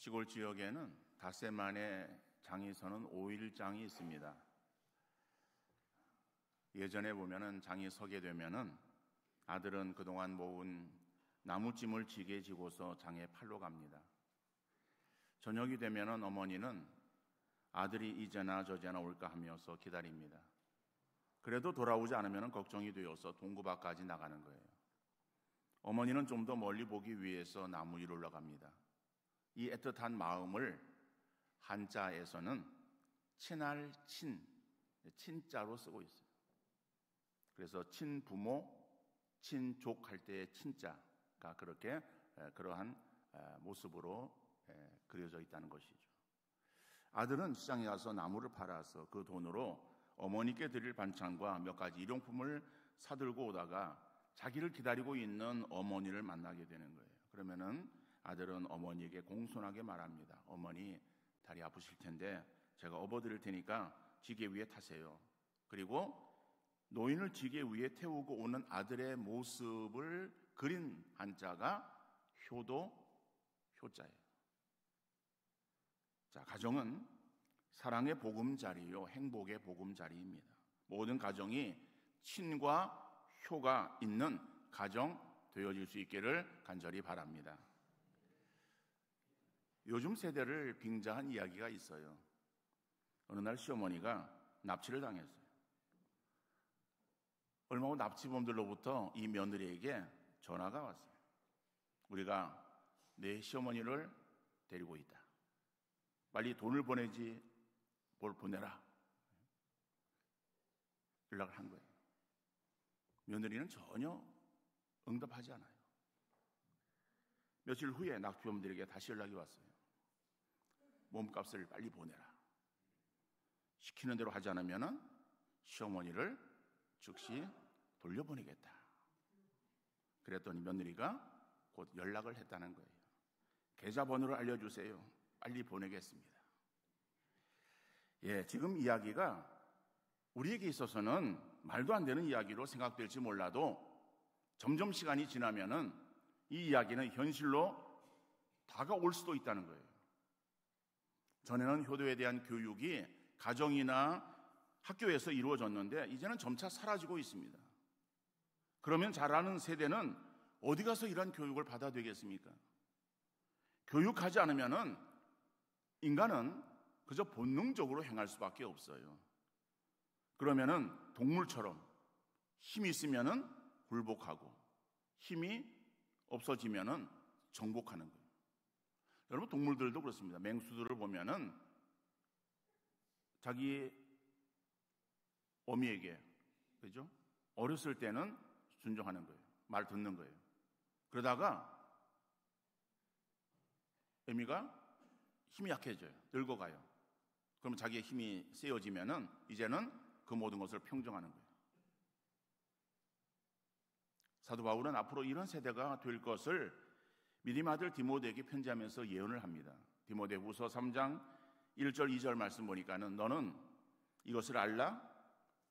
시골 지역에는 닷새 만에 장이 서는 오일장이 있습니다. 예전에 보면은 장이 서게 되면은 아들은 그동안 모은 나무찜을 지게 지고서 장에 팔러 갑니다. 저녁이 되면은 어머니는 아들이 이제나 저제나 올까 하면서 기다립니다. 그래도 돌아오지 않으면 걱정이 되어서 동구 밖까지 나가는 거예요. 어머니는 좀 더 멀리 보기 위해서 나무 위로 올라갑니다. 이 애틋한 마음을 한자에서는 친할 친자로 쓰고 있어요. 그래서 친부모, 친족 할 때의 친자가 그렇게 그러한 모습으로 그려져 있다는 것이죠. 아들은 시장에 가서 나무를 팔아서 그 돈으로 어머니께 드릴 반찬과 몇 가지 일용품을 사들고 오다가 자기를 기다리고 있는 어머니를 만나게 되는 거예요. 그러면은 아들은 어머니에게 공손하게 말합니다. 어머니, 다리 아프실 텐데 제가 업어드릴 테니까 지게 위에 타세요. 그리고 노인을 지게 위에 태우고 오는 아들의 모습을 그린 한자가 효자예요. 자, 가정은 사랑의 보금자리요, 행복의 보금자리입니다. 모든 가정이 친과 효가 있는 가정 되어질 수 있기를 간절히 바랍니다. 요즘 세대를 빙자한 이야기가 있어요. 어느 날 시어머니가 납치를 당했어요. 얼마 후 납치범들로부터 이 며느리에게 전화가 왔어요. 우리가 내 시어머니를 데리고 있다. 빨리 돈을 보내지 뭘 보내라. 연락을 한 거예요. 며느리는 전혀 응답하지 않아요. 며칠 후에 납치범들에게 다시 연락이 왔어요. 몸값을 빨리 보내라. 시키는 대로 하지 않으면 시어머니를 즉시 돌려보내겠다. 그랬더니 며느리가 곧 연락을 했다는 거예요. 계좌번호를 알려주세요. 빨리 보내겠습니다. 지금 이야기가 우리에게 있어서는 말도 안 되는 이야기로 생각될지 몰라도 점점 시간이 지나면은 이 이야기는 현실로 다가올 수도 있다는 거예요. 전에는 효도에 대한 교육이 가정이나 학교에서 이루어졌는데 이제는 점차 사라지고 있습니다. 그러면 자라는 세대는 어디 가서 이런 교육을 받아야 되겠습니까? 교육하지 않으면은 인간은 그저 본능적으로 행할 수밖에 없어요. 그러면은 동물처럼 힘이 있으면은 굴복하고 힘이 없어지면은 정복하는 거예요. 여러분, 동물들도 그렇습니다. 맹수들을 보면은 자기 어미에게, 그죠? 어렸을 때는 순종하는 거예요. 말 듣는 거예요. 그러다가 어미가 힘이 약해져요. 늙어가요. 그러면 자기의 힘이 세어지면은 이제는 그 모든 것을 평정하는 거예요. 사도 바울은 앞으로 이런 세대가 될 것을 믿음의 아들 디모데에게 편지하면서 예언을 합니다. 디모데후서 3장 1절 2절 말씀 보니까는 너는 이것을 알라.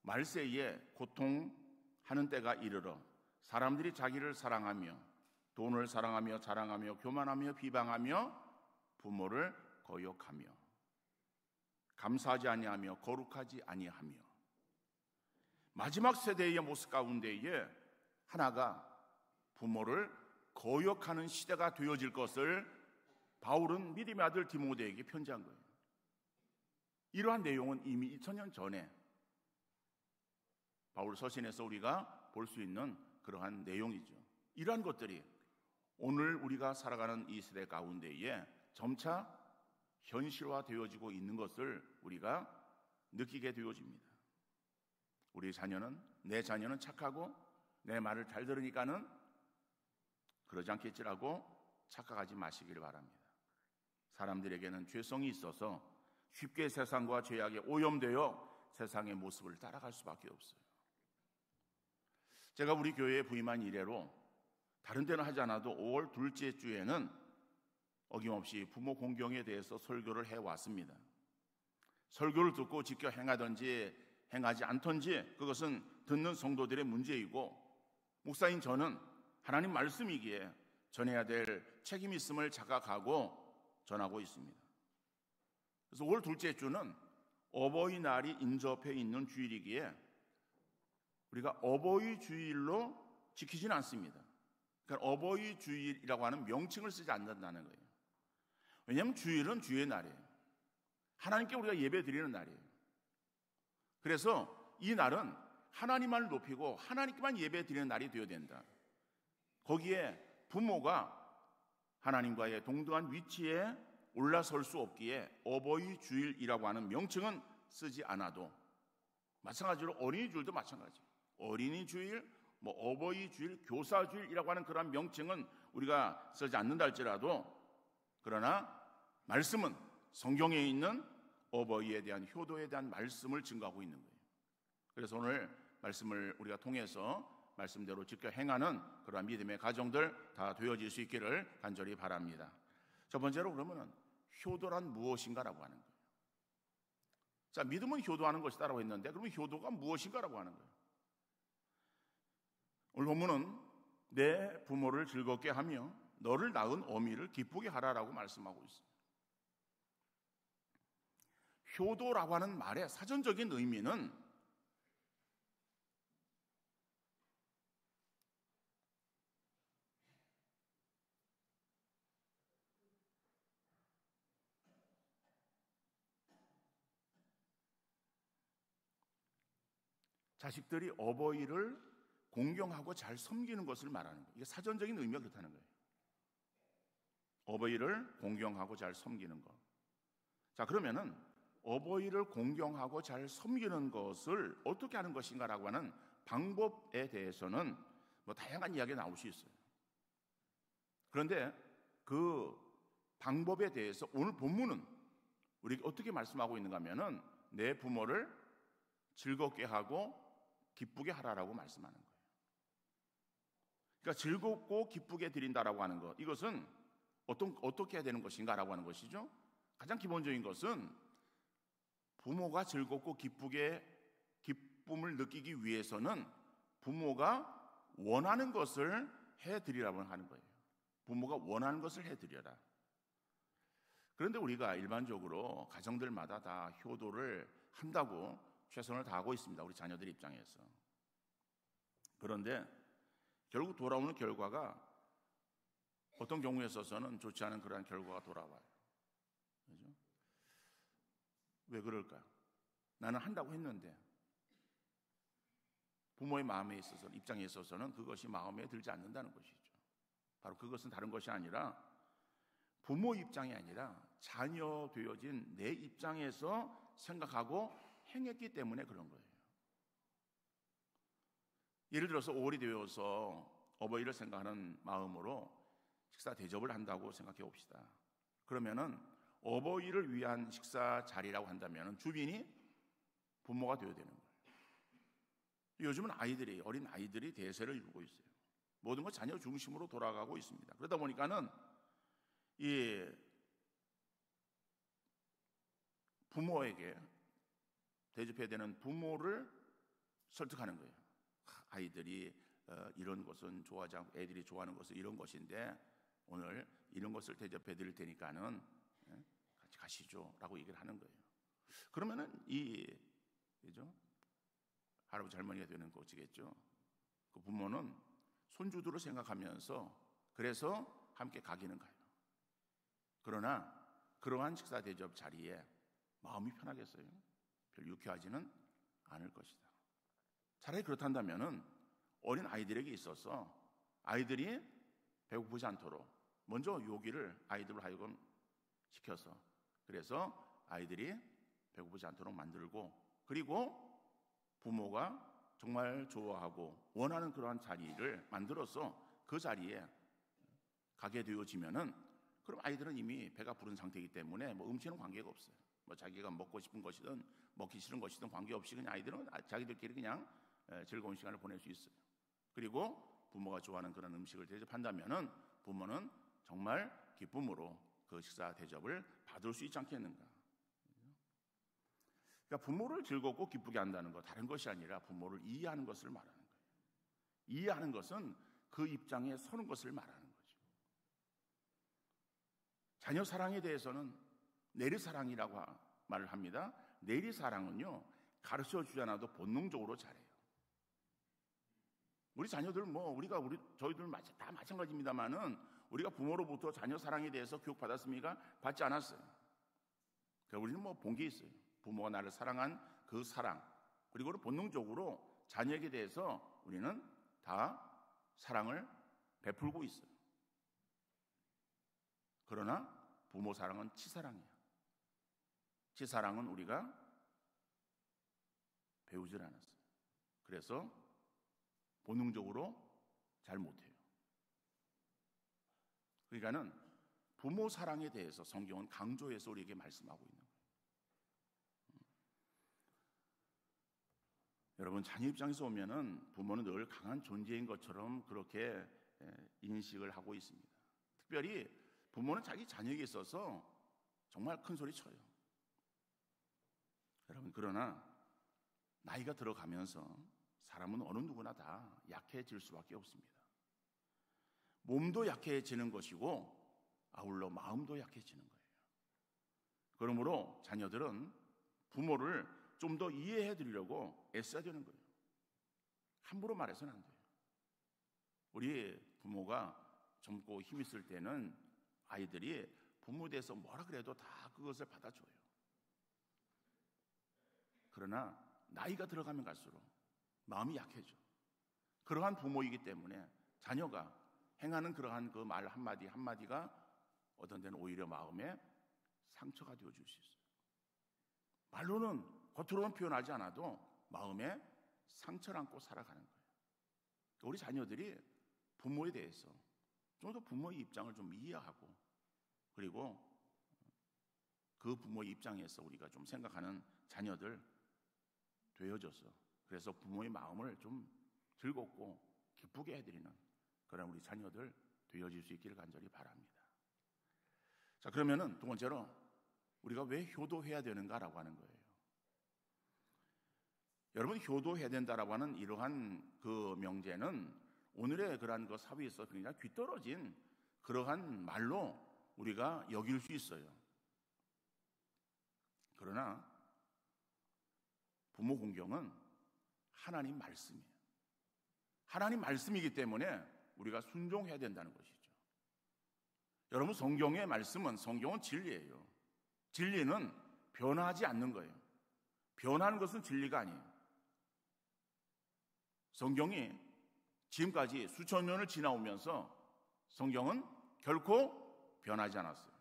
말세에 고통하는 때가 이르러 사람들이 자기를 사랑하며 돈을 사랑하며 자랑하며 교만하며 비방하며 부모를 거역하며 감사하지 아니하며 거룩하지 아니하며 마지막 세대의 모습 가운데에 하나가 부모를 거역하는 시대가 되어질 것을 바울은 믿음의 아들 디모데에게 편지한 거예요. 이러한 내용은 이미 2000년 전에 바울 서신에서 우리가 볼 수 있는 그러한 내용이죠. 이러한 것들이 오늘 우리가 살아가는 이 세대 가운데에 점차 현실화되어지고 있는 것을 우리가 느끼게 되어집니다. 우리 자녀는, 내 자녀는 착하고 내 말을 잘 들으니까는 그러지 않겠지라고 착각하지 마시기를 바랍니다. 사람들에게는 죄성이 있어서 쉽게 세상과 죄악에 오염되어 세상의 모습을 따라갈 수밖에 없어요. 제가 우리 교회에 부임한 이래로 다른 데는 하지 않아도 5월 둘째 주에는 어김없이 부모 공경에 대해서 설교를 해왔습니다. 설교를 듣고 지켜 행하든지 행하지 않든지 그것은 듣는 성도들의 문제이고, 목사인 저는 하나님 말씀이기에 전해야 될 책임이 있음을 자각하고 전하고 있습니다. 그래서 올 둘째 주는 어버이날이 인접해 있는 주일이기에 우리가 어버이 주일로 지키지는 않습니다. 그러니까 어버이 주일이라고 하는 명칭을 쓰지 않는다는 거예요. 왜냐하면 주일은 주의 날이에요. 하나님께 우리가 예배 드리는 날이에요. 그래서 이 날은 하나님만을 높이고 하나님께만 예배 드리는 날이 되어야 된다. 거기에 부모가 하나님과의 동등한 위치에 올라설 수 없기에 어버이 주일이라고 하는 명칭은 쓰지 않아도, 마찬가지로 어린이 주일도 마찬가지. 어린이 주일, 어버이 주일, 교사 주일이라고 하는 그런 명칭은 우리가 쓰지 않는다 할지라도, 그러나 말씀은 성경에 있는 어버이에 대한 효도에 대한 말씀을 증거하고 있는 거예요. 그래서 오늘 말씀을 우리가 통해서 말씀대로 지켜 행하는 그러한 믿음의 가정들 다 되어질 수 있기를 간절히 바랍니다. 첫 번째로 그러면은 효도란 무엇인가라고 하는 거예요. 자, 믿음은 효도하는 것이다라고 했는데, 그러면 효도가 무엇인가라고 하는 거예요. 오늘 본문은 내 부모를 즐겁게 하며 너를 낳은 어미를 기쁘게 하라라고 말씀하고 있습니다. 효도라고 하는 말의 사전적인 의미는 자식들이 어버이를 공경하고 잘 섬기는 것을 말하는 거예요. 이게 사전적인 의미가 그렇다는 거예요. 어버이를 공경하고 잘 섬기는 것. 자, 그러면은 어버이를 공경하고 잘 섬기는 것을 어떻게 하는 것인가라고 하는 방법에 대해서는 다양한 이야기가 나올 수 있어요. 그런데 그 방법에 대해서 오늘 본문은 우리가 어떻게 말씀하고 있는가 하면은 내 부모를 즐겁게 하고 기쁘게 하라라고 말씀하는 거예요. 그러니까 즐겁고 기쁘게 드린다라고 하는 것, 이것은 어떻게 해야 되는 것인가라고 하는 것이죠. 가장 기본적인 것은 부모가 즐겁고 기쁨을 느끼기 위해서는 부모가 원하는 것을 해드리라고 하는 거예요. 부모가 원하는 것을 해드려라. 그런데 우리가 일반적으로 가정들마다 다 효도를 한다고 최선을 다하고 있습니다. 우리 자녀들 입장에서. 그런데 결국 돌아오는 결과가 어떤 경우에 있어서는 좋지 않은 그러한 결과가 돌아와요. 그렇죠? 왜 그럴까요? 나는 한다고 했는데 부모의 마음에 있어서, 입장에 있어서는 그것이 마음에 들지 않는다는 것이죠. 바로 그것은 다른 것이 아니라 부모 입장이 아니라 자녀 되어진 내 입장에서 생각하고 행했기 때문에 그런 거예요. 예를 들어서 5월이 되어서 어버이를 생각하는 마음으로 식사 대접을 한다고 생각해 봅시다. 그러면은 어버이를 위한 식사 자리라고 한다면 주빈이 부모가 되어야 되는 거예요. 요즘은 어린 아이들이 대세를 이루고 있어요. 모든 것 자녀 중심으로 돌아가고 있습니다. 그러다 보니까는 이 부모에게 대접해야 되는 부모를 설득하는 거예요. 아이들이 이런 것은 좋아하지 않고 애들이 좋아하는 것은 이런 것인데 오늘 이런 것을 대접해 드릴 테니까는 같이 가시죠 라고 얘기를 하는 거예요. 그러면은 그죠? 할아버지 할머니가 되는 것이겠죠. 그 부모는 손주들을 생각하면서 그래서 함께 가기는 가요. 그러나 그러한 식사 대접 자리에 마음이 편하겠어요? 별 유쾌하지는 않을 것이다. 차라리 그렇단다면은 어린 아이들에게 있어서 아이들이 배고프지 않도록 먼저 요기를 아이들로 하여금 시켜서, 그래서 아이들이 배고프지 않도록 만들고, 그리고 부모가 정말 좋아하고 원하는 그러한 자리를 만들어서 그 자리에 가게 되어지면은 그럼 아이들은 이미 배가 부른 상태이기 때문에 음식은 관계가 없어요. 자기가 먹고 싶은 것이든 먹기 싫은 것이든 관계없이 그냥 아이들은 자기들끼리 그냥 즐거운 시간을 보낼 수 있어요. 그리고 부모가 좋아하는 그런 음식을 대접한다면은 부모는 정말 기쁨으로 그 식사 대접을 받을 수 있지 않겠는가. 그러니까 부모를 즐겁고 기쁘게 한다는 것, 다른 것이 아니라 부모를 이해하는 것을 말하는 거예요. 이해하는 것은 그 입장에 서는 것을 말하는 거죠. 자녀 사랑에 대해서는 내리사랑이라고 말을 합니다. 내리사랑은요, 가르쳐주지 않아도 본능적으로 잘해요. 우리 자녀들 저희들 다 마찬가지입니다만은 우리가 부모로부터 자녀 사랑에 대해서 교육 받았습니까? 받지 않았어요. 그러니까 우리는 본 게 있어요. 부모가 나를 사랑한 그 사랑, 그리고 본능적으로 자녀에게 대해서 우리는 다 사랑을 베풀고 있어요. 그러나 부모 사랑은 치사랑이에요. 치사랑은 우리가 배우질 않았어요. 그래서 본능적으로 잘 못해요. 그러니까는 부모 사랑에 대해서 성경은 강조해서 우리에게 말씀하고 있는 거예요. 여러분, 자녀 입장에서 보면은 부모는 늘 강한 존재인 것처럼 그렇게 인식을 하고 있습니다. 특별히 부모는 자기 자녀에게 있어서 정말 큰 소리 쳐요. 여러분, 그러나 나이가 들어가면서 사람은 어느 누구나 다 약해질 수밖에 없습니다. 몸도 약해지는 것이고 아울러 마음도 약해지는 거예요. 그러므로 자녀들은 부모를 좀 더 이해해 드리려고 애써야 되는 거예요. 함부로 말해서는 안 돼요. 우리 부모가 젊고 힘 있을 때는 아이들이 부모에 대해서 뭐라 그래도 다 그것을 받아줘요. 그러나 나이가 들어가면 갈수록 마음이 약해져. 그러한 부모이기 때문에 자녀가 행하는 그러한 그 말 한마디 한마디가 어떤 데는 오히려 마음에 상처가 되어줄 수 있어요. 말로는 겉으로는 표현하지 않아도 마음에 상처를 안고 살아가는 거예요. 우리 자녀들이 부모에 대해서 좀 더 부모의 입장을 좀 이해하고, 그리고 그 부모의 입장에서 우리가 좀 생각하는 자녀들 되어져서, 그래서 부모의 마음을 좀 즐겁고 기쁘게 해드리는 그런 우리 자녀들 되어질 수 있기를 간절히 바랍니다. 자, 그러면은 두 번째로 우리가 왜 효도해야 되는가라고 하는 거예요. 여러분, 효도해야 된다라고 하는 이러한 그 명제는 오늘의 그러한 그 사회에서 굉장히 뒤떨어진 그러한 말로 우리가 여길 수 있어요. 그러나 부모 공경은 하나님 말씀이에요. 하나님 말씀이기 때문에 우리가 순종해야 된다는 것이죠. 여러분, 성경은 진리예요. 진리는 변하지 않는 거예요. 변하는 것은 진리가 아니에요. 성경이 지금까지 수천 년을 지나오면서 성경은 결코 변하지 않았어요.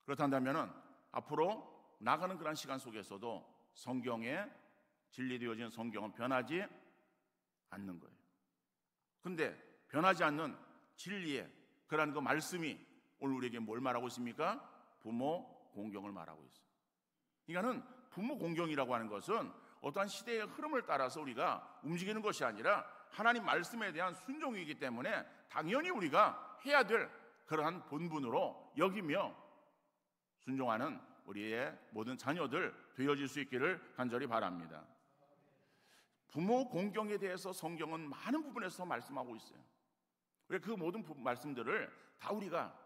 그렇다면 앞으로 나가는 그런 시간 속에서도 성경에 진리되어진 성경은 변하지 않는 거예요. 근데 변하지 않는 진리의 그러한 그 말씀이 오늘 우리에게 뭘 말하고 있습니까? 부모 공경을 말하고 있어요. 그러니까는 부모 공경이라고 하는 것은 어떠한 시대의 흐름을 따라서 우리가 움직이는 것이 아니라 하나님 말씀에 대한 순종이기 때문에 당연히 우리가 해야 될 그러한 본분으로 여기며 순종하는 우리의 모든 자녀들 되어질 수 있기를 간절히 바랍니다. 부모 공경에 대해서 성경은 많은 부분에서 말씀하고 있어요. 그 모든 말씀들을 다 우리가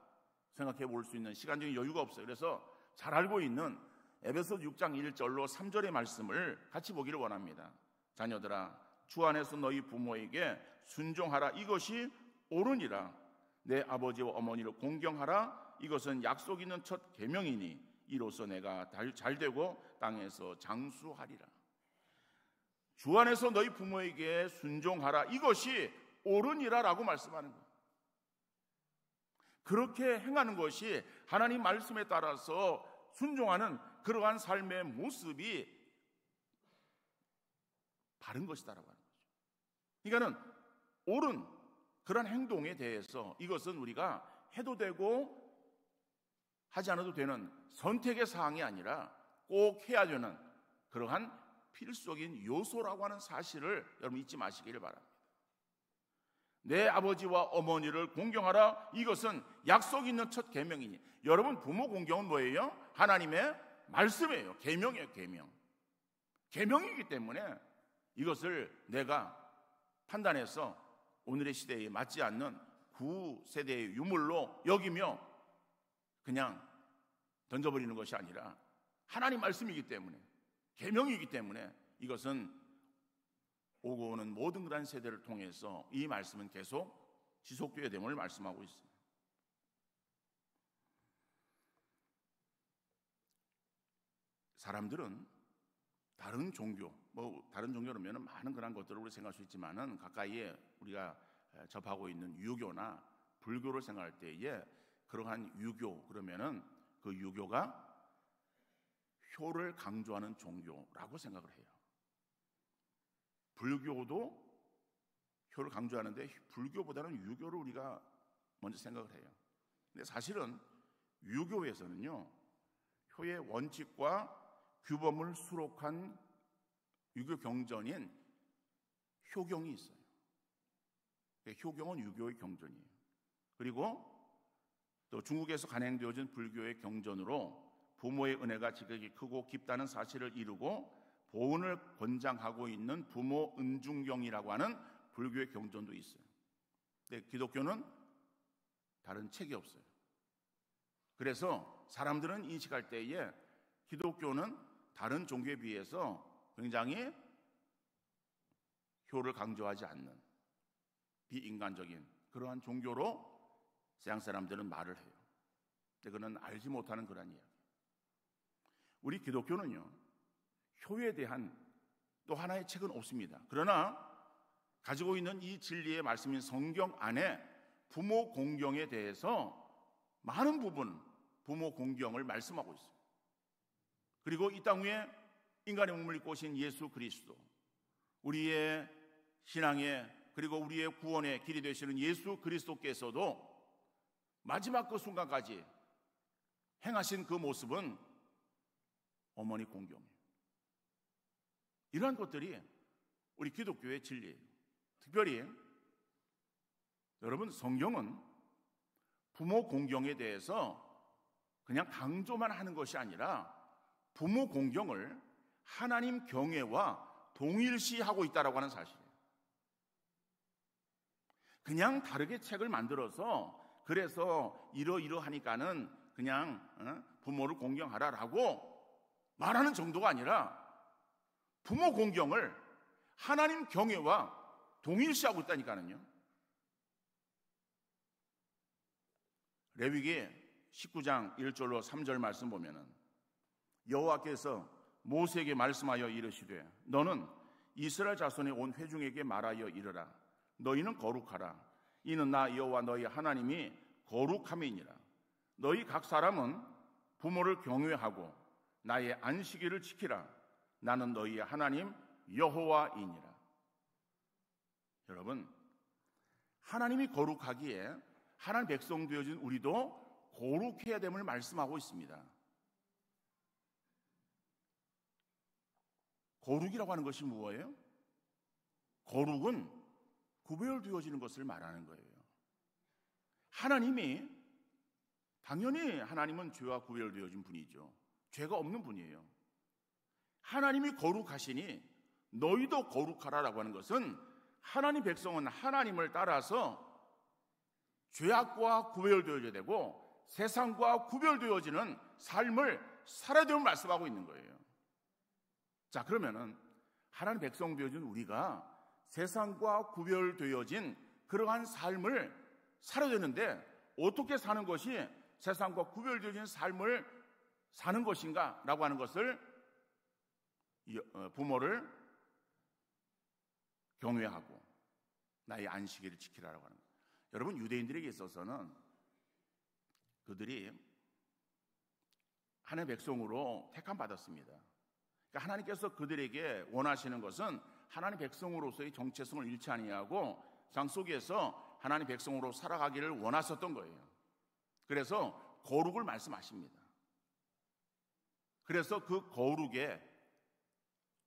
생각해 볼 수 있는 시간적인 여유가 없어요. 그래서 잘 알고 있는 에베소 6장 1절로 3절의 말씀을 같이 보기를 원합니다. 자녀들아, 주 안에서 너희 부모에게 순종하라. 이것이 옳으니라. 내 아버지와 어머니를 공경하라. 이것은 약속 있는 첫 계명이니 이로써 내가 잘되고 땅에서 장수하리라. 주 안에서 너희 부모에게 순종하라. 이것이 옳으니라라고 말씀하는 거예요. 그렇게 행하는 것이 하나님 말씀에 따라서 순종하는 그러한 삶의 모습이 바른 것이다라고 하는 거죠. 그러니까는 옳은 그런 행동에 대해서 이것은 우리가 해도 되고 하지 않아도 되는 선택의 사항이 아니라 꼭 해야 되는 그러한 필수적인 요소라고 하는 사실을 여러분 잊지 마시기를 바랍니다. 내 아버지와 어머니를 공경하라. 이것은 약속 있는 첫 계명이니. 여러분, 부모 공경은 뭐예요? 하나님의 말씀이에요. 계명이에요. 계명이기 때문에 이것을 내가 판단해서 오늘의 시대에 맞지 않는 구세대의 유물로 여기며 그냥 던져버리는 것이 아니라 하나님 말씀이기 때문에, 계명이기 때문에 이것은 오고 오는 모든 그런 세대를 통해서 이 말씀은 계속 지속되어야 됨을 말씀하고 있습니다. 사람들은 다른 종교, 다른 종교라면 많은 그런 것들을 우리 생각할 수 있지만은 가까이에 우리가 접하고 있는 유교나 불교를 생각할 때에 그러한 유교 그러면은 그 유교가 효를 강조하는 종교라고 생각을 해요. 불교도 효를 강조하는데 불교보다는 유교를 우리가 먼저 생각을 해요. 근데 사실은 유교에서는요, 효의 원칙과 규범을 수록한 유교 경전인 효경이 있어요. 효경은 유교의 경전이에요. 그리고 또 중국에서 간행되어진 불교의 경전으로 부모의 은혜가 지극히 크고 깊다는 사실을 이루고 보은을 권장하고 있는 부모 은중경이라고 하는 불교의 경전도 있어요. 근데 기독교는 다른 책이 없어요. 그래서 사람들은 인식할 때에 기독교는 다른 종교에 비해서 굉장히 효를 강조하지 않는 비인간적인 그러한 종교로 서양 사람들은 말을 해요. 근데 그는 알지 못하는 그런 이야기. 우리 기독교는요, 효에 대한 또 하나의 책은 없습니다. 그러나 가지고 있는 이 진리의 말씀인 성경 안에 부모 공경에 대해서 많은 부분 부모 공경을 말씀하고 있어요. 그리고 이 땅 위에 인간의 몸을 입고 오신 예수 그리스도, 우리의 신앙의 그리고 우리의 구원의 길이 되시는 예수 그리스도께서도 마지막 그 순간까지 행하신 그 모습은 어머니 공경이에요. 이러한 것들이 우리 기독교의 진리예요. 특별히 여러분, 성경은 부모 공경에 대해서 그냥 강조만 하는 것이 아니라 부모 공경을 하나님 경외와 동일시하고 있다라고 하는 사실이에요. 그냥 다르게 책을 만들어서 그래서 이러이러하니까는 그냥 부모를 공경하라라고 말하는 정도가 아니라 부모 공경을 하나님 경외와 동일시하고 있다니까는요. 레위기 19장 1절로 3절 말씀 보면은 여호와께서 모세에게 말씀하여 이르시되 너는 이스라엘 자손의 온 회중에게 말하여 이르라. 너희는 거룩하라. 이는 나 여호와 너희 하나님이 거룩함이니라. 너희 각 사람은 부모를 경외하고 나의 안식일을 지키라. 나는 너희의 하나님 여호와이니라. 여러분, 하나님이 거룩하기에 하나님 백성 되어진 우리도 거룩해야 됨을 말씀하고 있습니다. 거룩이라고 하는 것이 무엇이에요? 거룩은 구별되어지는 것을 말하는 거예요. 하나님이, 당연히 하나님은 죄와 구별되어진 분이죠. 죄가 없는 분이에요. 하나님이 거룩하시니 너희도 거룩하라라고 하는 것은 하나님 백성은 하나님을 따라서 죄악과 구별되어져야 되고 세상과 구별되어지는 삶을 살아야 됨을 말씀하고 있는 거예요. 자, 그러면은 하나님 백성 되어진 우리가 세상과 구별되어진 그러한 삶을 살아야 되는데 어떻게 사는 것이 세상과 구별되어진 삶을 사는 것인가 라고 하는 것을 부모를 경외하고 나의 안식일을 지키라고 하는 거예요. 여러분, 유대인들에게 있어서는 그들이 하나님의 백성으로 택함 받았습니다. 그러니까 하나님께서 그들에게 원하시는 것은 하나님 백성으로서의 정체성을 잃지 아니하고 장 속에서 하나님 백성으로 살아가기를 원하셨던 거예요. 그래서 거룩을 말씀하십니다. 그래서 그 거룩의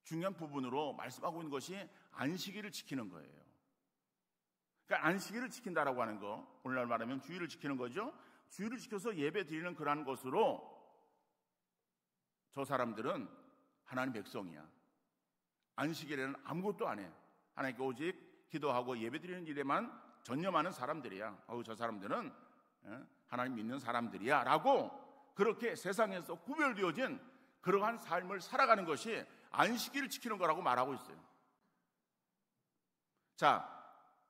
중요한 부분으로 말씀하고 있는 것이 안식일을 지키는 거예요. 그러니까 안식일을 지킨다라고 하는 거, 오늘날 말하면 주일을 지키는 거죠. 주일을 지켜서 예배 드리는 그러한 것으로 저 사람들은 하나님 백성이야. 안식일에는 아무것도 안 해. 하나님께 오직 기도하고 예배 드리는 일에만 전념하는 사람들이야. 저 사람들은 하나님 믿는 사람들이야 라고 그렇게 세상에서 구별되어진 그러한 삶을 살아가는 것이 안식일을 지키는 거라고 말하고 있어요. 자,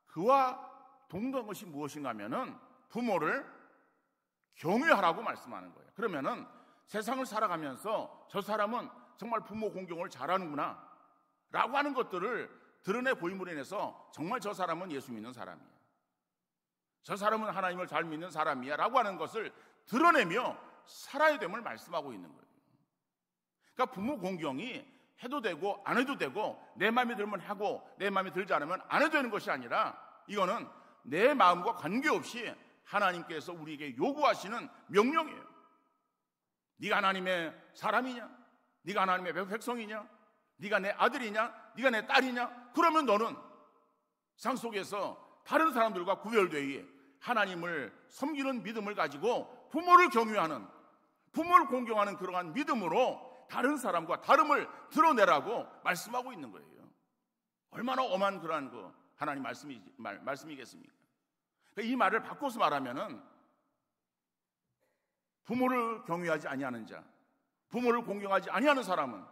그와 동등한 것이 무엇인가 하면은 부모를 경외하라고 말씀하는 거예요. 그러면은 세상을 살아가면서 저 사람은 정말 부모 공경을 잘하는구나 라고 하는 것들을 드러내 보임으로 인해서 정말 저 사람은 예수 믿는 사람이야, 저 사람은 하나님을 잘 믿는 사람이야 라고 하는 것을 드러내며 살아야 됨을 말씀하고 있는 거예요. 그러니까 부모 공경이 해도 되고 안 해도 되고 내 마음에 들면 하고 내 마음에 들지 않으면 안 해도 되는 것이 아니라 이거는 내 마음과 관계없이 하나님께서 우리에게 요구하시는 명령이에요. 네가 하나님의 사람이냐? 네가 하나님의 백성이냐? 네가 내 아들이냐? 네가 내 딸이냐? 그러면 너는 세상 속에서 다른 사람들과 구별되어 하나님을 섬기는 믿음을 가지고 부모를 경외하는, 부모를 공경하는 그러한 믿음으로 다른 사람과 다름을 드러내라고 말씀하고 있는 거예요. 얼마나 엄한 그러한 하나님 말씀이겠습니까? 이 말을 바꿔서 말하면은 부모를 경외하지 아니하는 자, 부모를 공경하지 아니하는 사람은,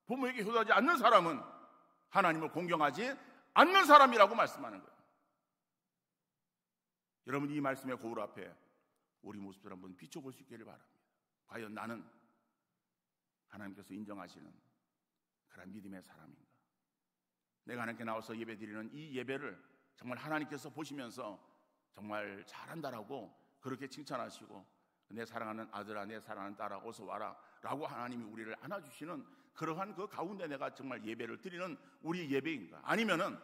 부모에게 효도하지 않는 사람은 하나님을 공경하지 않는 사람이라고 말씀하는 거예요. 여러분, 이 말씀의 거울 앞에 우리 모습을 한번 비춰볼 수 있기를 바랍니다. 과연 나는 하나님께서 인정하시는 그런 믿음의 사람인가? 내가 하나님께 나와서 예배드리는 이 예배를 정말 하나님께서 보시면서 정말 잘한다라고 그렇게 칭찬하시고 내 사랑하는 아들아, 내 사랑하는 딸아, 어서 와라 라고 하나님이 우리를 안아주시는 그러한 그 가운데 내가 정말 예배를 드리는 우리 예배인가? 아니면은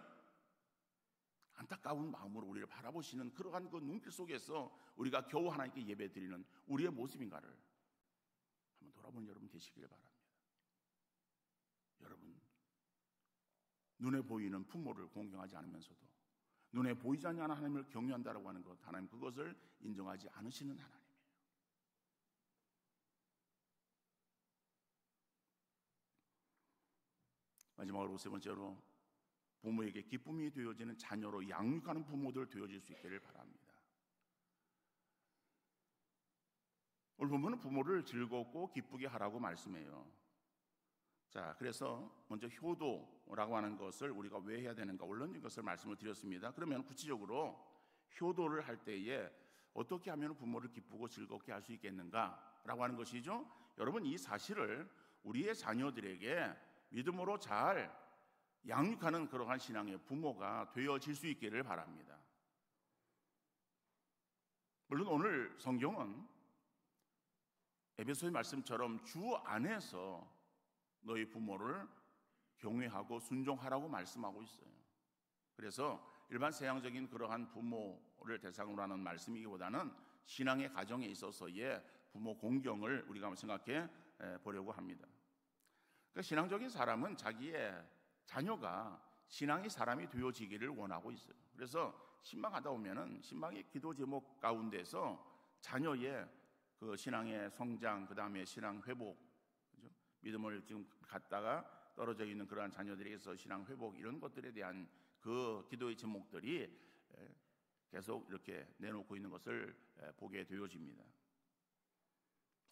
안타까운 마음으로 우리를 바라보시는 그러한 그 눈빛 속에서 우리가 겨우 하나님께 예배 드리는 우리의 모습인가를 한번 돌아보는 여러분 되시길 바랍니다. 여러분, 눈에 보이는 부모를 공경하지 않으면서도 눈에 보이지 않는 하나님을 경외한다라고 하는 것, 하나님 그것을 인정하지 않으시는 하나님이에요. 마지막으로 세 번째로 부모에게 기쁨이 되어지는 자녀로 양육하는 부모들 되어질 수 있기를 바랍니다. 오늘 본문은 부모를 즐겁고 기쁘게 하라고 말씀해요. 자, 그래서 먼저 효도라고 하는 것을 우리가 왜 해야 되는가, 원론적인 것을 말씀을 드렸습니다. 그러면 구체적으로 효도를 할 때에 어떻게 하면 부모를 기쁘고 즐겁게 할 수 있겠는가라고 하는 것이죠. 여러분, 이 사실을 우리의 자녀들에게 믿음으로 잘 양육하는 그러한 신앙의 부모가 되어질 수 있기를 바랍니다. 물론 오늘 성경은 에베소의 말씀처럼 주 안에서 너희 부모를 경외하고 순종하라고 말씀하고 있어요. 그래서 일반 서양적인 그러한 부모를 대상으로 하는 말씀이기보다는 신앙의 가정에 있어서의 부모 공경을 우리가 한번 생각해 보려고 합니다. 그러니까 신앙적인 사람은 자기의 자녀가 신앙의 사람이 되어지기를 원하고 있어요. 그래서 신방하다 보면은 신방의 기도 제목 가운데서 자녀의 그 신앙의 성장, 그 다음에 신앙 회복, 그죠? 믿음을 지금 갖다가 떨어져 있는 그러한 자녀들에게서 신앙 회복, 이런 것들에 대한 그 기도의 제목들이 계속 이렇게 내놓고 있는 것을 보게 되어집니다.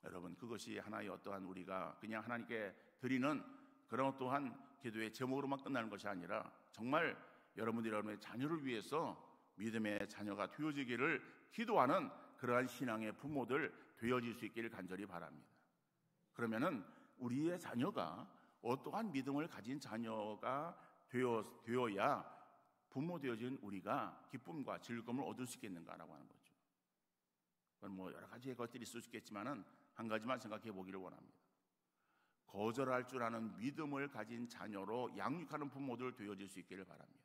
여러분, 그것이 하나의 어떠한 우리가 그냥 하나님께 드리는 그런 또한 기도의 제목으로만 끝나는 것이 아니라 정말 여러분의 자녀를 위해서 믿음의 자녀가 되어지기를 기도하는 그러한 신앙의 부모들 되어질 수 있기를 간절히 바랍니다. 그러면은 우리의 자녀가 어떠한 믿음을 가진 자녀가 되어야 부모 되어진 우리가 기쁨과 즐거움을 얻을 수 있겠는가라고 하는 거죠. 그건 뭐 여러 가지의 것들이 있을 수 있겠지만은 한 가지만 생각해 보기를 원합니다. 거절할 줄 아는 믿음을 가진 자녀로 양육하는 부모들 되어질 수 있기를 바랍니다.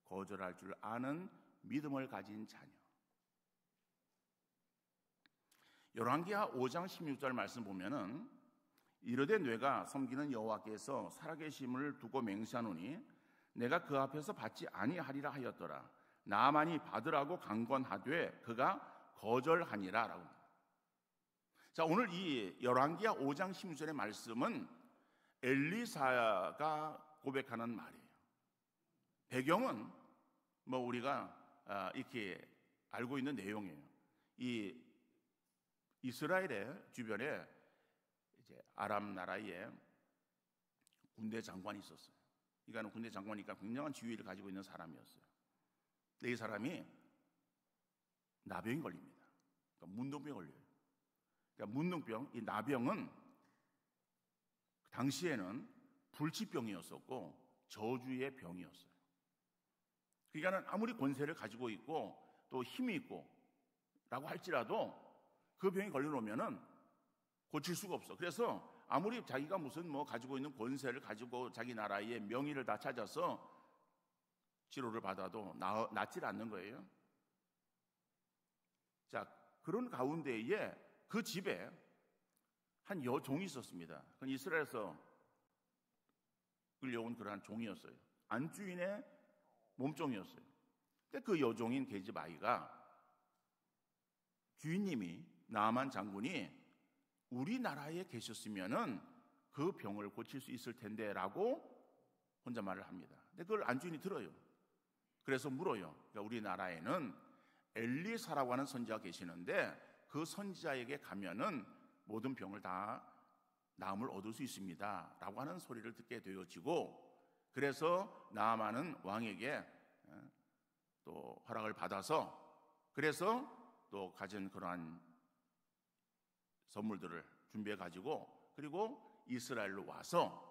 거절할 줄 아는 믿음을 가진 자녀. 열왕기하 5장 16절 말씀 보면은 이르되 뇌가 섬기는 여호와께서 살아계심을 두고 맹세하노니 내가 그 앞에서 받지 아니하리라 하였더라. 나만이 받으라고 강권하되 그가 거절하니라 라고. 자, 오늘 이 열왕기하 5장 16절의 말씀은 엘리사가 고백하는 말이에요. 배경은 뭐 우리가 이렇게 알고 있는 내용이에요. 이 이스라엘의 주변에 이제 아람 나라의 군대 장관이 있었어요. 이거는 군대 장관이니까 굉장한 지위를 가지고 있는 사람이었어요. 근데 이 사람이 나병이 걸립니다. 그러니까 문둥병이 걸려요. 그러니까 문둥병, 이 나병은 당시에는 불치병이었었고 저주의 병이었어요. 그러니까 아무리 권세를 가지고 있고 또 힘이 있고 라고 할지라도 그 병이 걸려놓으면은 고칠 수가 없어. 그래서 아무리 자기가 무슨 가지고 있는 권세를 가지고 자기 나라의 명의를 다 찾아서 치료를 받아도 낫질 않는 거예요. 자, 그런 가운데에 그 집에 한 여종이 있었습니다. 그건 이스라엘에서 끌려온 그러한 종이었어요. 안주인의 몸종이었어요. 근데 그 여종인 계집 아이가 주인님이 나아만 장군이 우리나라에 계셨으면은 그 병을 고칠 수 있을 텐데라고 혼자 말을 합니다. 근데 그걸 안주인이 들어요. 그래서 물어요. 그러니까 우리나라에는 엘리사라고 하는 선지자가 계시는데 그 선지자에게 가면은 모든 병을 다 나음을 얻을 수 있습니다 라고 하는 소리를 듣게 되어지고, 그래서 나아만은 왕에게 또 허락을 받아서 그래서 또 가진 그러한 선물들을 준비해 가지고 그리고 이스라엘로 와서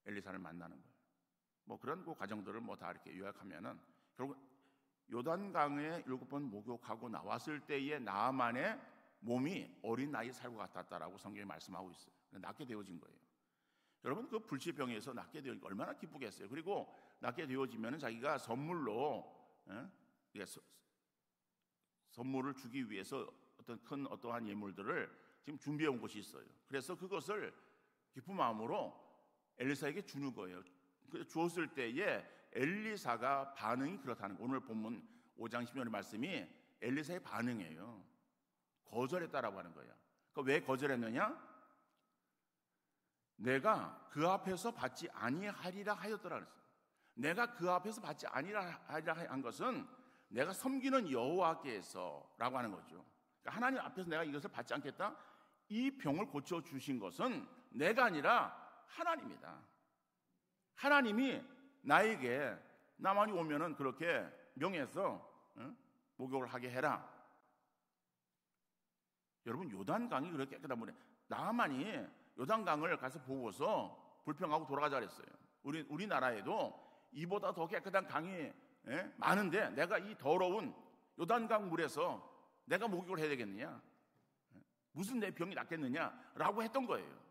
엘리사를 만나는 거예요. 그런 그 과정들을 다 이렇게 요약하면은 결국 요단강에 7번 목욕하고 나왔을 때의 나아만의 몸이 어린 나이에 살고 같았다라고 성경이 말씀하고 있어요. 낫게 되어진 거예요. 여러분, 그 불치병에서 낫게 되어지니까 얼마나 기쁘겠어요. 그리고 낫게 되어지면 자기가 선물로 선물을 주기 위해서 어떠한 예물들을 지금 준비해 온 것이 있어요. 그래서 그것을 기쁜 마음으로 엘리사에게 주는 거예요. 주었을 때에 엘리사가 반응이 그렇다는 거예요. 오늘 본문 5장 10절의 말씀이 엘리사의 반응이에요. 거절했다라고 하는 거예요. 그러니까 왜 거절했느냐? 내가 그 앞에서 받지 아니하리라 하였더라 그랬어요. 내가 그 앞에서 받지 아니하리라 한 것은 내가 섬기는 여호와께서라고 하는 거죠. 그러니까 하나님 앞에서 내가 이것을 받지 않겠다. 이 병을 고쳐 주신 것은 내가 아니라 하나님이다. 하나님이 나에게 나만이 오면은 그렇게 명해서 목욕을 하게 해라. 여러분, 요단강이 그렇게 깨끗한 물에 나만이 요단강을 가서 보고서 불평하고 돌아가자 그랬어요. 우리나라에도 이보다 더 깨끗한 강이 많은데 내가 이 더러운 요단강 물에서 내가 목욕을 해야 되겠느냐? 무슨 내 병이 낫겠느냐라고 했던 거예요.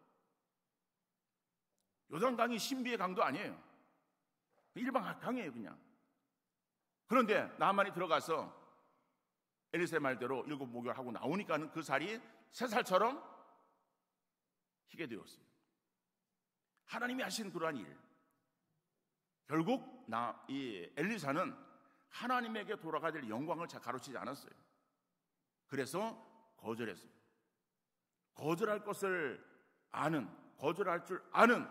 요단강이 신비의 강도 아니에요. 일반 강이에요, 그냥. 그런데 나만이 들어가서 엘리사의 말대로 7 목욕을 하고 나오니까는 그 살이 새살처럼 희게 되었어요. 하나님이 하신 그러한 일. 결국 이 엘리사는 하나님에게 돌아가야 될 영광을 잘 가르치지 않았어요. 그래서 거절했어요. 거절할 것을 아는, 거절할 줄 아는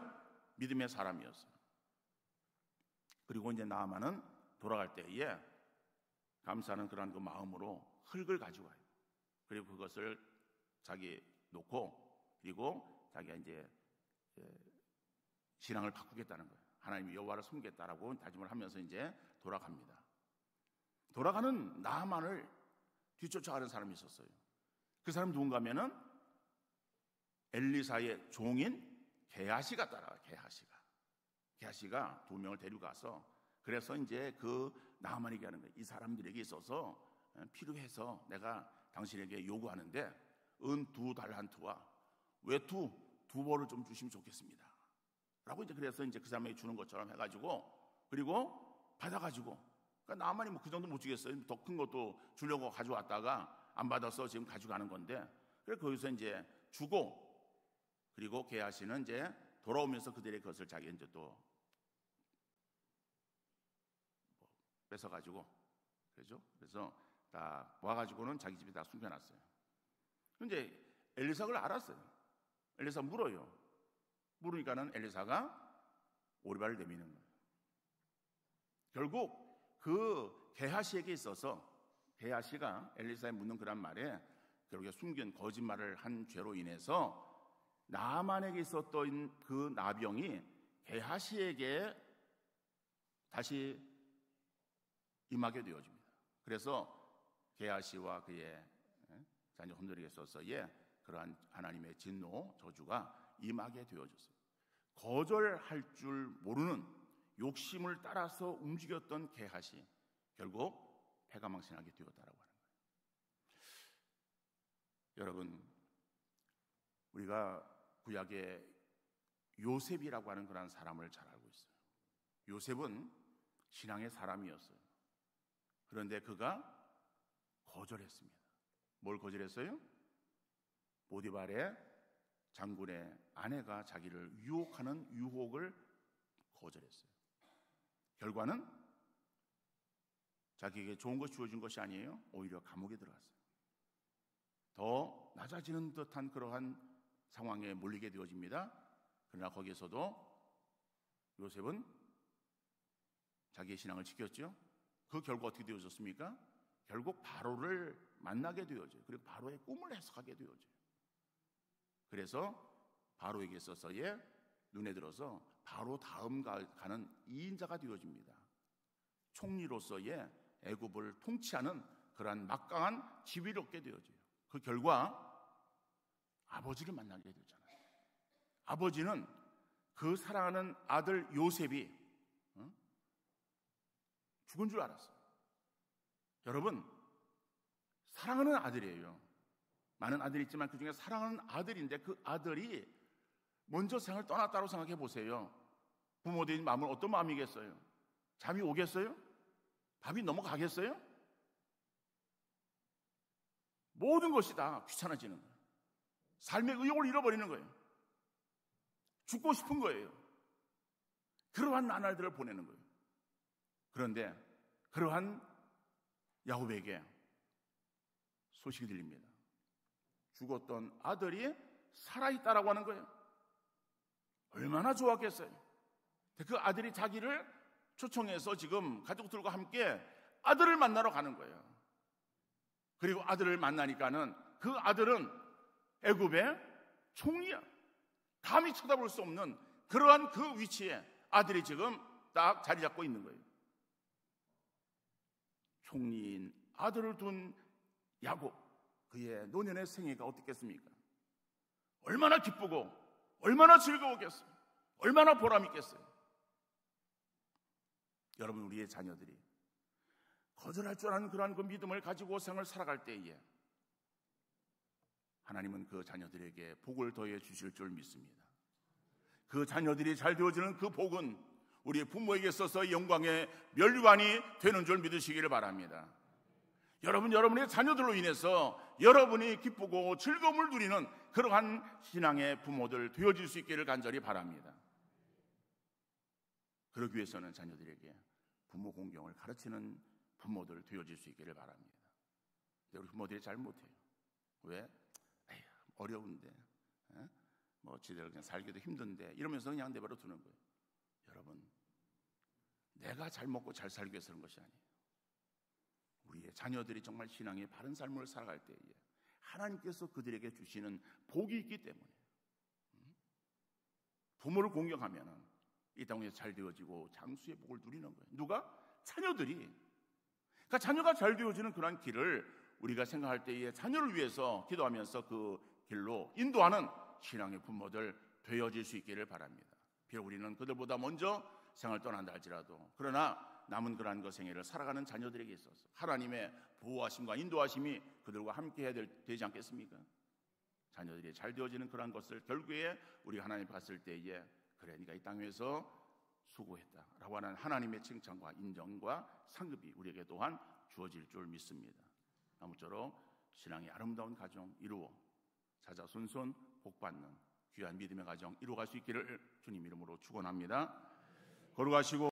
믿음의 사람이었어요. 그리고 이제 나아만은 돌아갈 때에 감사하는 그런 그 마음으로 흙을 가지고 와요. 그리고 그것을 자기 놓고 그리고 자기가 이제 신앙을 바꾸겠다는 거예요. 하나님 여호와를 섬기겠다라고 다짐을 하면서 이제 돌아갑니다. 돌아가는 나아만을 뒤쫓아가는 사람이 있었어요. 그 사람 누군가 하면은 엘리사의 종인 게하시가 따라가요. 게하시가 2명을 데리고 가서 그래서 이제 그 나아만에게 하는 거예요. 이 사람들에게 있어서 필요해서 내가 당신에게 요구하는데 은 2달란트와 외투 2벌을 좀 주시면 좋겠습니다. 라고 이제 그래서 이제 그 사람에게 주는 것처럼 해가지고 그리고 받아가지고 그러니까 나아만이 그 정도 못 주겠어요. 더 큰 것도 주려고 가져왔다가 안 받아서 지금 가져가는 건데 그래서 거기서 이제 주고 그리고 게하시는 이제 돌아오면서 그들의 것을 자기 이제 또 뺏어가지고 그렇죠? 그래서 다 모아가지고는 자기 집에 다 숨겨놨어요. 근데 엘리사가 그걸 알았어요. 엘리사 물어요. 물으니까는 엘리사가 오리발을 내미는 거예요. 결국 그 게하시에게 있어서 게하시가 엘리사에 묻는 그런 말에 결국에 숨긴 거짓말을 한 죄로 인해서 나만에게 있었던 그 나병이 게하시에게 다시 임하게 되어집니다. 그래서 게하시와 그의 자녀들에게 있어서의 그러한 하나님의 진노, 저주가 임하게 되어졌어요. 거절할 줄 모르는 욕심을 따라서 움직였던 게하시, 결국 패가망신하게 되었다라고 하는 거예요. 여러분, 우리가 구약의 요셉이라고 하는 그런 사람을 잘 알고 있어요. 요셉은 신앙의 사람이었어요. 그런데 그가 거절했습니다. 뭘 거절했어요? 보디발의 장군의 아내가 자기를 유혹하는 유혹을 거절했어요. 결과는 자기에게 좋은 것이 주어진 것이 아니에요. 오히려 감옥에 들어갔어요. 더 낮아지는 듯한 그러한 상황에 몰리게 되어집니다. 그러나 거기에서도 요셉은 자기의 신앙을 지켰죠. 그 결과 어떻게 되어졌습니까? 결국 바로를 만나게 되어져요. 그리고 바로의 꿈을 해석하게 되어져요. 그래서 바로에게 있어서의 눈에 들어서 바로 다음 가는 2인자가 되어집니다. 총리로서의 애굽을 통치하는 그러한 막강한 지위를 얻게 되어져요. 그 결과 아버지를 만나게 되잖아요. 아버지는 그 사랑하는 아들 요셉이 죽은 줄 알았어요. 여러분, 사랑하는 아들이에요. 많은 아들이 있지만 그 중에 사랑하는 아들인데 그 아들이 먼저 생을 떠났다고 생각해 보세요. 부모들의 마음은 어떤 마음이겠어요? 잠이 오겠어요? 밥이 넘어가겠어요? 모든 것이 다 귀찮아지는 거예요. 삶의 의욕을 잃어버리는 거예요. 죽고 싶은 거예요. 그러한 나날들을 보내는 거예요. 그런데 그러한 야곱에게 소식이 들립니다. 죽었던 아들이 살아있다라고 하는 거예요. 얼마나 좋았겠어요. 그 아들이 자기를 초청해서 지금 가족들과 함께 아들을 만나러 가는 거예요. 그리고 아들을 만나니까는 그 아들은 애굽의 총리야. 감히 쳐다볼 수 없는 그러한 그 위치에 아들이 지금 딱 자리 잡고 있는 거예요. 총리인 아들을 둔 야곱, 그의 노년의 생애가 어떻겠습니까? 얼마나 기쁘고 얼마나 즐거웠겠어요. 얼마나 보람있겠어요. 여러분, 우리의 자녀들이 거절할 줄 아는 그러한 그 믿음을 가지고 생을 살아갈 때에 하나님은 그 자녀들에게 복을 더해 주실 줄 믿습니다. 그 자녀들이 잘 되어지는 그 복은 우리 부모에게 있어서 영광의 면류관이 되는 줄 믿으시기를 바랍니다. 여러분의 자녀들로 인해서 여러분이 기쁘고 즐거움을 누리는 그러한 신앙의 부모들 되어질 수 있기를 간절히 바랍니다. 그러기 위해서는 자녀들에게 부모 공경을 가르치는 부모들 되어질 수 있기를 바랍니다. 근데 우리 부모들이 잘 못해요. 왜? 에휴, 어려운데, 뭐 지들 그냥 살기도 힘든데 이러면서 그냥 내버려 두는 거예요. 여러분, 내가 잘 먹고 잘 살기 위해서 그런 것이 아니에요. 우리의 자녀들이 정말 신앙의 바른 삶을 살아갈 때에 하나님께서 그들에게 주시는 복이 있기 때문에 부모를 공경하면 이 땅에서 잘 되어지고 장수의 복을 누리는 거예요. 누가? 자녀들이. 그러니까 자녀가 잘 되어지는 그런 길을 우리가 생각할 때에 자녀를 위해서 기도하면서 그 길로 인도하는 신앙의 부모들 되어질 수 있기를 바랍니다. 비록 우리는 그들보다 먼저 생을 떠난다 할지라도 그러나 남은 그러한 그 생애를 살아가는 자녀들에게 있어서 하나님의 보호하심과 인도하심이 그들과 함께 해야 되지 않겠습니까? 자녀들이 잘 되어지는 그러한 것을 결국에 우리가 하나님 봤을 때에 그래, 네가 이 땅 위에서 수고했다라고 하는 하나님의 칭찬과 인정과 상급이 우리에게 또한 주어질 줄 믿습니다. 아무쪼록 신앙의 아름다운 가정 이루어 자자손손 복받는 귀한 믿음의 가정 이루어갈 수 있기를 주님 이름으로 축원합니다. 걸어가시고